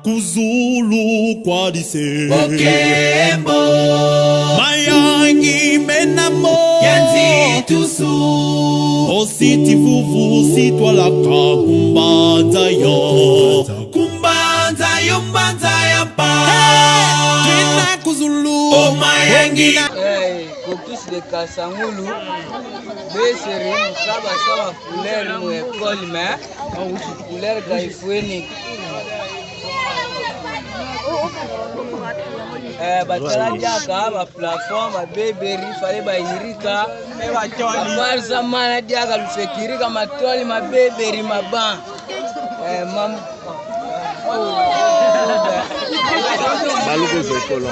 Kuzulu kwadise Bokembo Mayangi menamo Yanzi tusu Ositi fufu sitwalaka kumbanza yo Kumbanza yumbanza yampa Twina Kuzulu Oh Mayangi Cocus de Kasangulu Beseri Saba couleur mo école mais on couleur gaifweni batala diaka ba plafond ba beberi fale ba irika barza mana diaka lufekirika matoli ma beberi maban mam Maluco Zocolo.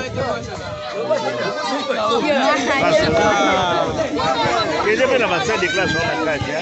Que já vem avançando de classe na casa, já?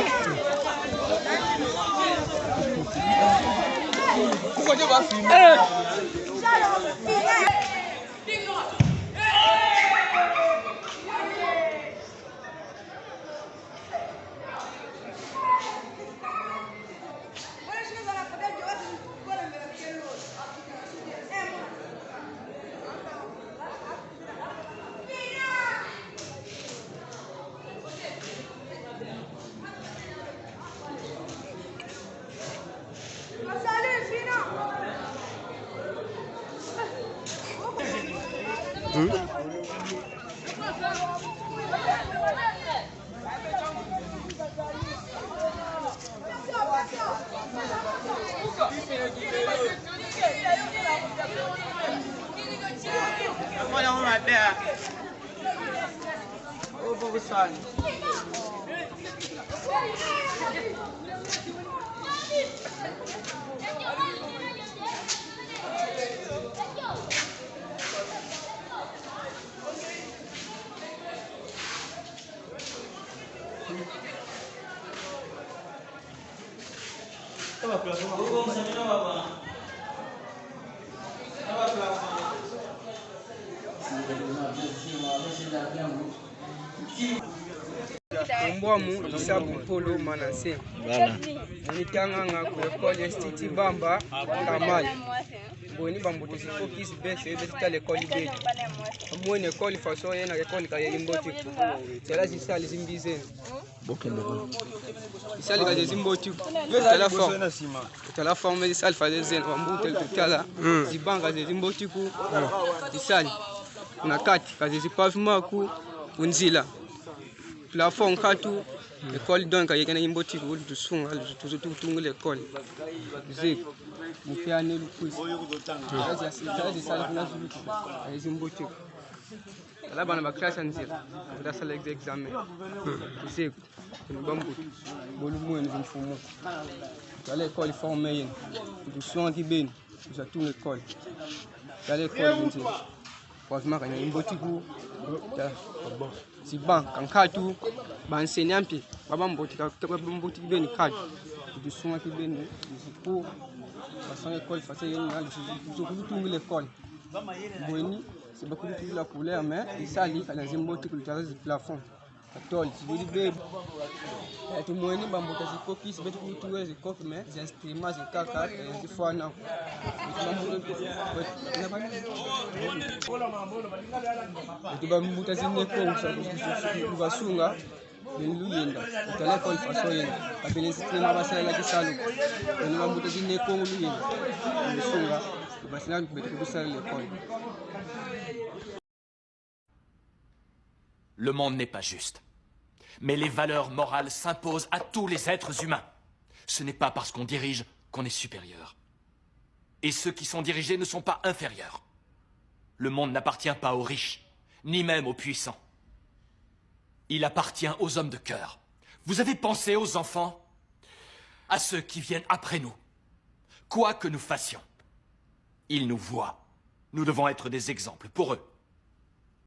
Mbomu sabu polo manase nitanga nga ku école institut Bamba Kamal boni bamboto si focus bese bese l'école be mo une école façon yena école ka yimboti cela si ça les imbizeni isali ka zimboti la forme de sal faze zen bamboto tutala zibanga zimboti ku isali na kati ka zipavement ku unzila plafond katu école donc il y a une boutique où tout son tout l'école zik mufiane lukusi c'est ça les une boutique là bana ba classe nzira da sala examen zik nous bambu bolu mo ni mfumo à l'école formé tout son qui ben nous a tout l'école à l'école nzira franchement quand il y a une boutique où si ban kan katu ban senyampi baba mbotika mbotika beni katu du son ki beni pour façon école façon yena du tout l'école boni c'est beaucoup de la couleur mais ça li kana zimboti ku le plafond atol si vous dites tout moyeni bambota si focus betu ku tout les coffres mais les instruments c'est kaka et fois non tu vas mbuta zine ko vasunga luyenda telefone façon yenda abele sistema basala ki salu ni mbuta zine ko luyenda vasunga basala betu ku sala l'école. Le monde n'est pas juste. Mais les valeurs morales s'imposent à tous les êtres humains. Ce n'est pas parce qu'on dirige qu'on est supérieur. Et ceux qui sont dirigés ne sont pas inférieurs. Le monde n'appartient pas aux riches, ni même aux puissants. Il appartient aux hommes de cœur. Vous avez pensé aux enfants, à ceux qui viennent après nous. Quoi que nous fassions, ils nous voient. Nous devons être des exemples pour eux.